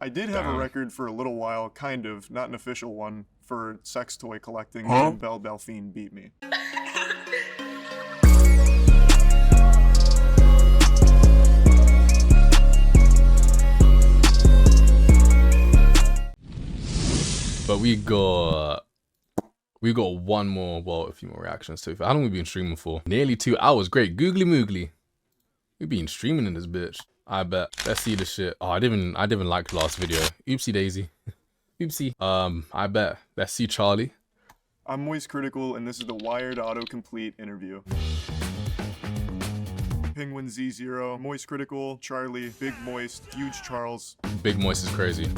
I did have a record for a little while, kind of, not an official one, for sex toy collecting, and Belle Delphine beat me. But we got one more, well, a few more reactions to it. How long have we been streaming for? Nearly 2 hours. Great. Googly moogly. We've been streaming in this bitch. I bet. Let's see the shit. Oh, I didn't even like the last video. Oopsie daisy. Oopsie. I bet. Let's see Charlie. I'm Moist Critical, and this is the Wired Autocomplete interview. Penguin Z0, Moist Critical, Charlie, Big Moist, Huge Charles. Big Moist is crazy.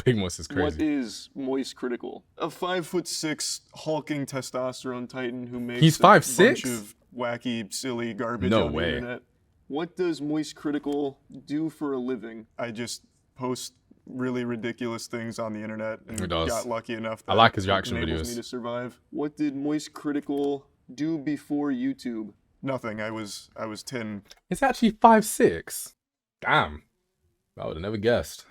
Big Moist is crazy. What is Moist Critical? A 5'6" hulking testosterone titan who makes He's 5'6"? bunch of wacky, silly garbage on the internet. What does Moist Critical do for a living? I just post really ridiculous things on the internet and got lucky enough that I like his reaction enables videos. me to survive. What did Moist Critical do before YouTube? Nothing. I was 10. It's actually 5'6". Damn. I would have never guessed.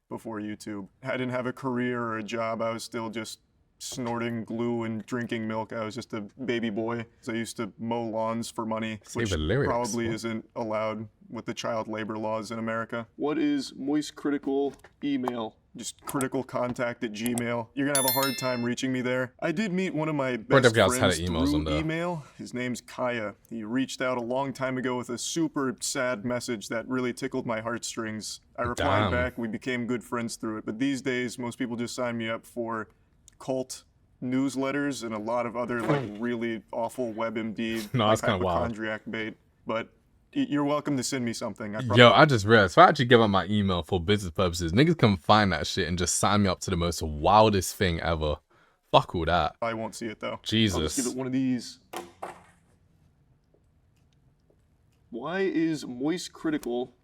Before YouTube. I didn't have a career or a job. I was still just snorting glue and drinking milk. I was just a baby boy. So I used to mow lawns for money, which probably isn't allowed with the child labor laws in America. What is Moist Critical email? Just criticalcontact@gmail. You're gonna have a hard time reaching me there. I did meet one of my best friends through email. His name's Kaya. He reached out a long time ago with a super sad message that really tickled my heartstrings. I replied back, we became good friends through it. But these days, most people just sign me up for cult newsletters and a lot of other like really awful WebMD hypochondriac bait. But you're welcome to send me something. Yo, I just realized, if I actually give up my email for business purposes, niggas can find that shit and just sign me up to the most wildest thing ever. Fuck all that. I won't see it though. Jesus. I'll just give it one of these. Why is Moist Critical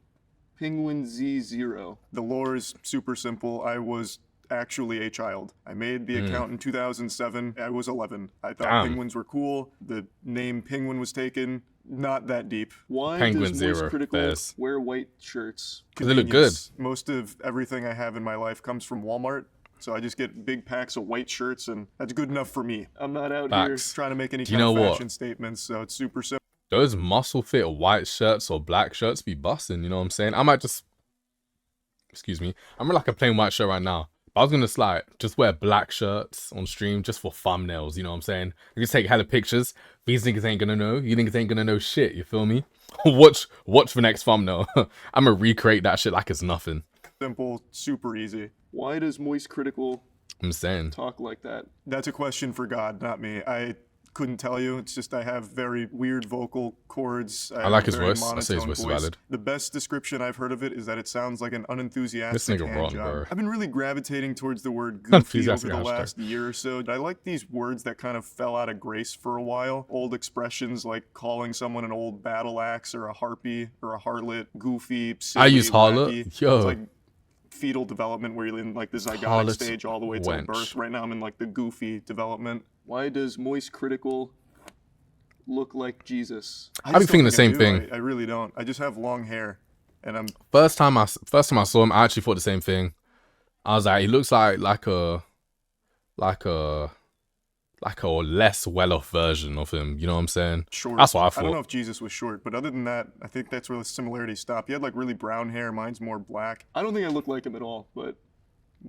Penguin Z0? The lore is super simple. I was actually a child. I made the account in 2007. I was 11. I thought penguins were cool. The name Penguin was taken. Not that deep. Why does Moist Critical wear white shirts? Because they look good. Most of everything I have in my life comes from Walmart. So I just get big packs of white shirts, and that's good enough for me. I'm not out here trying to make any kind of fashion statements, so it's super simple. Those muscle fit white shirts or black shirts be busting, you know what I'm saying? I might just, excuse me, I'm in like a plain white shirt right now. But I was gonna just wear black shirts on stream just for thumbnails, you know what I'm saying? You just take hella pictures. These niggas ain't gonna know. You niggas ain't gonna know shit, you feel me? watch the next thumbnail. I'm gonna recreate that shit like it's nothing. Simple, super easy. Why does Moist Critical talk like that? That's a question for God, not me. I couldn't tell you. It's just I have very weird vocal cords. I like his voice. I say his voice is valid. The best description I've heard of it is that it sounds like an unenthusiastic hand job. Bro. I've been really gravitating towards the word goofy over the last year or so. I like these words that kind of fell out of grace for a while. Old expressions like calling someone an old battle axe or a harpy or a harlot, goofy, silly, I use harlot. Yo. It's like fetal development where you're in like the zygotic stage all the way to birth. Right now I'm in like the goofy development. Why does Moist Critical look like Jesus? I've been thinking the same thing. I really don't. I just have long hair, and I'm first time I saw him, I actually thought the same thing. I was like, he looks like a less well-off version of him. You know what I'm saying? Short. That's what I thought. I don't know if Jesus was short, but other than that, I think that's where the similarities stop. He had like really brown hair. Mine's more black. I don't think I look like him at all, but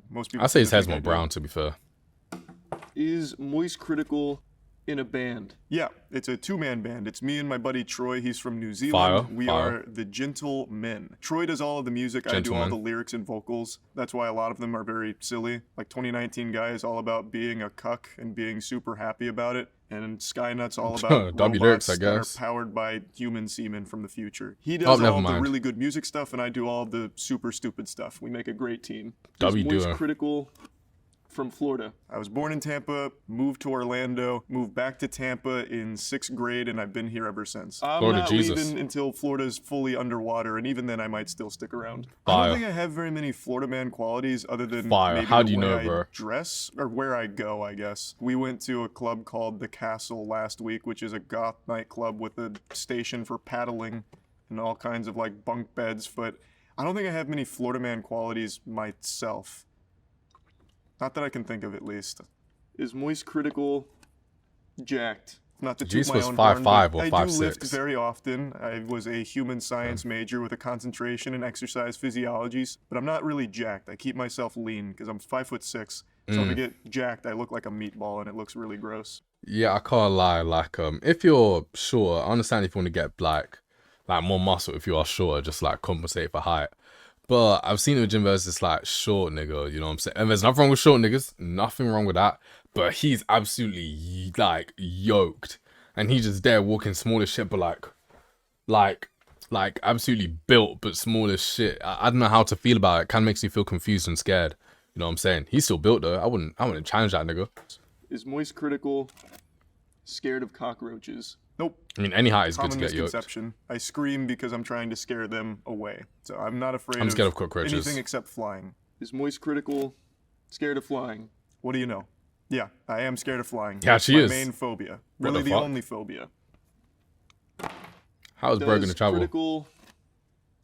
most people. I say his hair's more brown, to be fair. Is Moist Critical in a band? Yeah, it's a two-man band. It's me and my buddy Troy. He's from New Zealand. We are the Gentle Men. Troy does all of the music. I do all the lyrics and vocals. That's why a lot of them are very silly. Like 2019 Guy is all about being a cuck and being super happy about it. And Skynut's all about robots that are powered by human semen from the future. He does all the really good music stuff, and I do all the super stupid stuff. We make a great team. Moist Critical from Florida. I was born in Tampa, moved to Orlando, moved back to Tampa in 6th grade, and I've been here ever since. I'm not leaving until Florida's fully underwater, and even then I might still stick around. I don't think I have very many Florida man qualities other than maybe the way I dress or where I go, I guess. We went to a club called The Castle last week, which is a goth nightclub with a station for paddling. and all kinds of like bunk beds, but I don't think I have many Florida man qualities myself. Not that I can think of, at least. Is Moist Critical jacked? Not to toot my own horn, but I do lift very often. I was a human science major with a concentration in exercise physiologies, but I'm not really jacked. I keep myself lean because I'm 5'6", so if I get jacked, I look like a meatball and it looks really gross. Yeah, I can't lie. Like, if you're short, I understand if you want to get like more muscle if you are short, just like compensate for height. But I've seen it with Jim versus like short nigga, you know what I'm saying? And there's nothing wrong with short niggas, nothing wrong with that. But he's absolutely like yoked, and he's just there walking small as shit, but like absolutely built, but small as shit. I don't know how to feel about it. Kind of makes me feel confused and scared. You know what I'm saying? He's still built though. I wouldn't challenge that nigga. Is Moist Critical scared of cockroaches? Nope. I mean, any height is good to get yoked. Misconception. I scream because I'm trying to scare them away. So I'm not afraid I'm scared of cockroaches. Anything except flying. Is Moist Critical scared of flying? What do you know? Yeah, I am scared of flying. Yeah, she is. My main phobia. Really the only phobia. How is bro gonna travel? Does Critical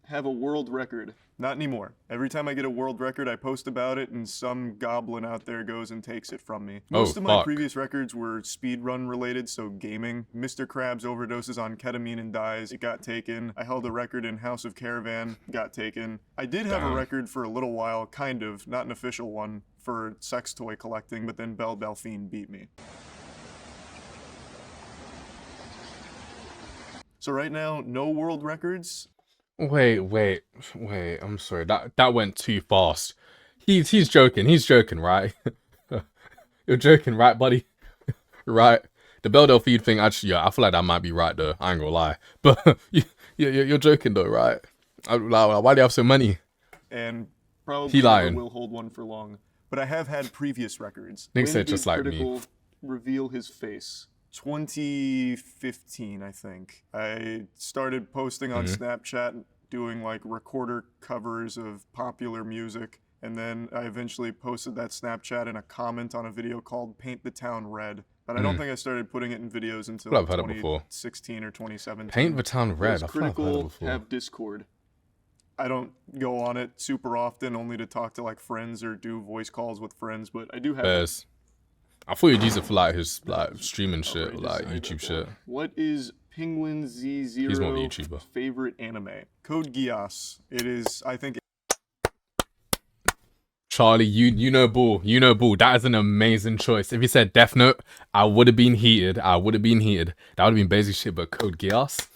have a world record? Not anymore. Every time I get a world record, I post about it, and some goblin out there goes and takes it from me. Most of my previous records were speedrun related, so gaming. Mr. Krabs overdoses on ketamine and dies. It got taken. I held a record in House of Caravan. Got taken. I did have a record for a little while, kind of, not an official one, for sex toy collecting, but then Belle Delphine beat me. So right now, no world records. Wait. I'm sorry. That went too fast. He's joking. He's joking, right? You're joking, right, buddy? Right? The Belle Delphine thing, actually, yeah, I feel like that might be right though. I ain't gonna lie. But you're joking though, right? Why do you have so many? And probably never will hold one for long. But I have had previous records. Nick said just like me. Reveal his face. 2015, I think. I started posting on Snapchat, doing like recorder covers of popular music, and then I eventually posted that Snapchat in a comment on a video called Paint the Town Red. But I don't think I started putting it in videos until 2016 or 2017. Paint the Town Red. I feel like I've heard it before. Have Discord. I don't go on it super often, only to talk to like friends or do voice calls with friends, but I do have it. I thought you'd use it for like his like streaming shit, or, like YouTube shit. What is Penguin Z0 He's more of a YouTuber. Favorite anime? Code Geass. It is, I think. Charlie, you know bull. You know bull. That is an amazing choice. If you said Death Note, I would have been heated. That would have been basic shit, but Code Geass,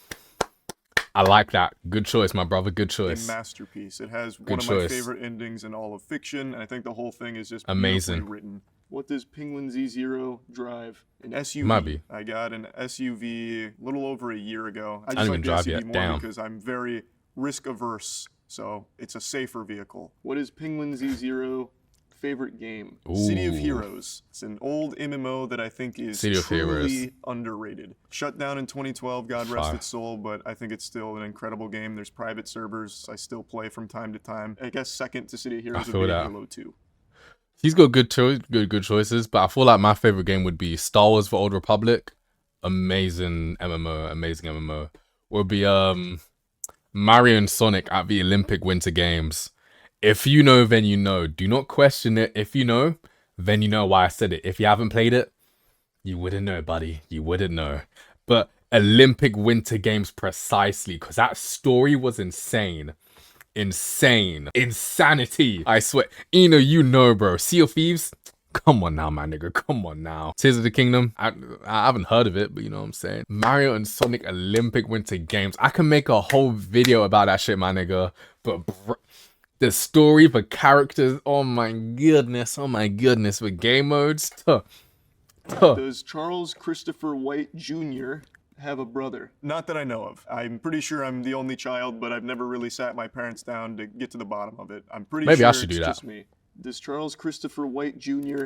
I like that. Good choice, my brother. Good choice. A masterpiece. It has one of my favorite endings in all of fiction, and I think the whole thing is just amazing written. What does Penguin Z0 drive? An SUV. Might be. I got an SUV a little over a year ago. I just like the SUV more because I'm very risk averse, so it's a safer vehicle. What is Penguin Z0 favorite game? City of Heroes. It's an old MMO that I think is truly underrated. Shut down in 2012, God rest its soul, but I think it's still an incredible game. There's private servers I still play from time to time. I guess second to City of Heroes would be Halo 2. He's got good choices, but I feel like my favorite game would be Star Wars: The Old Republic. Amazing MMO. Would be Mario and Sonic at the Olympic Winter Games. If you know, then you know. Do not question it. If you know, then you know why I said it. If you haven't played it, you wouldn't know, buddy. You wouldn't know. But Olympic Winter Games precisely, because that story was insane. Insanity. I swear. You know, bro. Sea of Thieves? Come on now, my nigga. Come on now. Tears of the Kingdom? I haven't heard of it, but you know what I'm saying. Mario and Sonic Olympic Winter Games. I can make a whole video about that shit, my nigga. But the story, the characters, oh my goodness. The game modes. Does Charles Christopher White Jr. have a brother? Not that I know of. I'm pretty sure I'm the only child, but I've never really sat my parents down to get to the bottom of it. I'm pretty sure I should do that. Just me. Does Charles Christopher White Jr.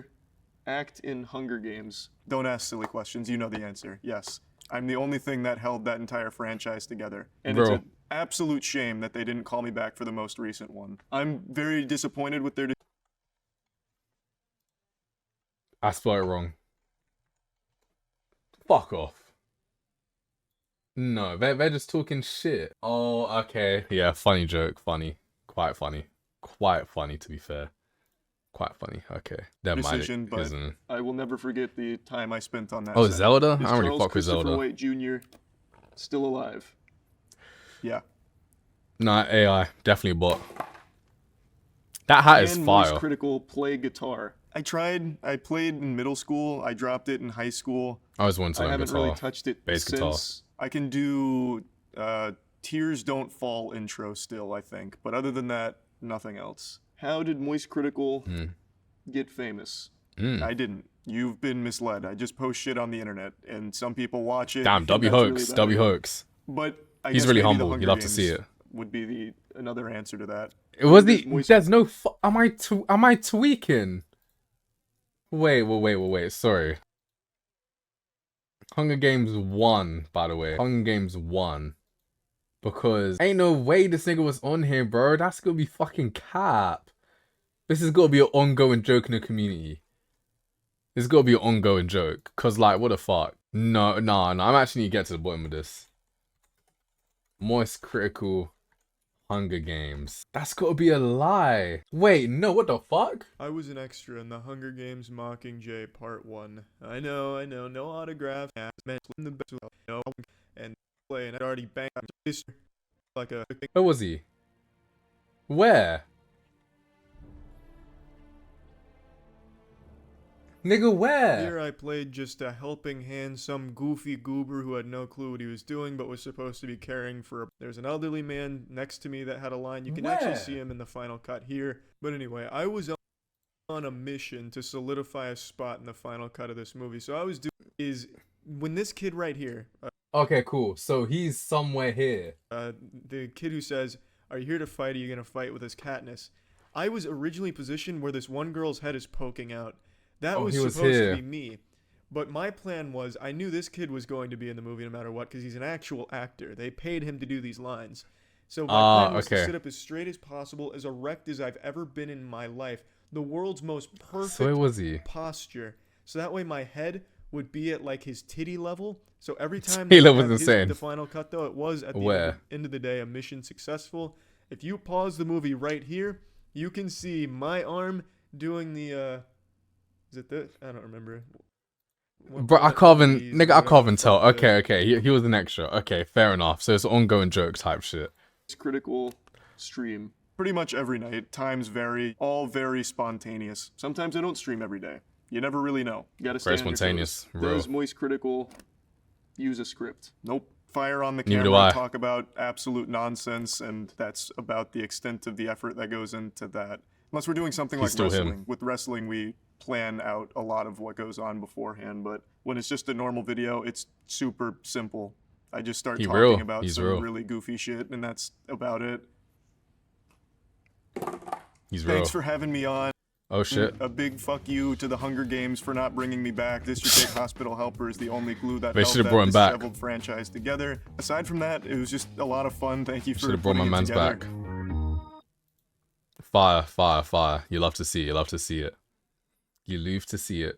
act in Hunger Games? Don't ask silly questions. You know the answer. Yes. I'm the only thing that held that entire franchise together. And it's an absolute shame that they didn't call me back for the most recent one. I'm very disappointed with their... I spelled it wrong. Fuck off. No, they're just talking shit. Oh, okay. Yeah, funny joke. Funny. Quite funny. Quite funny, to be fair. Quite funny. Okay. Never mind. Decision, but I will never forget the time I spent on that. Oh, set. Zelda? Is I don't really Charles fuck with Zelda. White Jr. still alive? Yeah. Nah, AI. Definitely bot. That hat is fire. Moist Critical play guitar. I tried. I played in middle school. I dropped it in high school. I was once on I haven't guitar. really touched it Bass since. guitar. I can do Tears Don't Fall intro still, I think. But other than that, nothing else. How did Moist Critical get famous? I didn't. You've been misled. I just post shit on the internet, and some people watch it. Damn, W hoax. W hoax. But I He's guess really maybe the humble. Hunger You love to Games see it. Would be another answer to that. It was there's no am I tweaking? Wait. Sorry. Hunger Games 1, by the way. Hunger Games 1. Because ain't no way this nigga was on here, bro. That's gonna be fucking cap. This is gonna be an ongoing joke in the community. This is gonna be an ongoing joke. Cause like, what the fuck? No. I'm actually need to get to the bottom of this. Moist Critical Hunger Games. That's gotta be a lie. Wait, no, what the fuck? I was an extra in the Hunger Games Mockingjay Part 1. I know, no autograph. No, and play, and I'd already banged like a... Where was he? Where? Nigga, where? Here I played just a helping hand, some goofy goober who had no clue what he was doing but was supposed to be caring for a... There's an elderly man next to me that had a line. You can actually see him in the final cut here. But anyway, I was on a mission to solidify a spot in the final cut of this movie. So I was doing is when this kid right here... okay, cool. So he's somewhere here. The kid who says, "Are you here to fight? Are you going to fight with this Katniss?" I was originally positioned where this one girl's head is poking out. That was supposed to be me. But my plan was, I knew this kid was going to be in the movie no matter what, because he's an actual actor. They paid him to do these lines. So my plan was to sit up as straight as possible, as erect as I've ever been in my life. The world's most perfect posture. So that way my head would be at like his titty level. So every time the final cut, though, it was at the end of the day a mission successful. If you pause the movie right here, you can see my arm doing the... Is it this? I don't remember. Bro, I can't even tell. Okay. He was an extra. Okay, fair enough. So it's ongoing joke type shit. It's critical stream. Pretty much every night. Times vary. All very spontaneous. Sometimes I don't stream every day. You never really know. You gotta stay very spontaneous. Does Moist Critical use a script? Nope. Fire on the camera, talk about absolute nonsense, and that's about the extent of the effort that goes into that. Unless we're doing something like wrestling. With wrestling, we plan out a lot of what goes on beforehand, but when it's just a normal video, it's super simple. I just start talking about some really goofy shit, and that's about it. Thanks for having me on. Oh shit. A big fuck you to the Hunger Games for not bringing me back. District 8 Hospital Helper is the only glue that held that disheveled franchise together. Aside from that, it was just a lot of fun. Thank you for putting it together. Fire. You love to see it. You love to see it.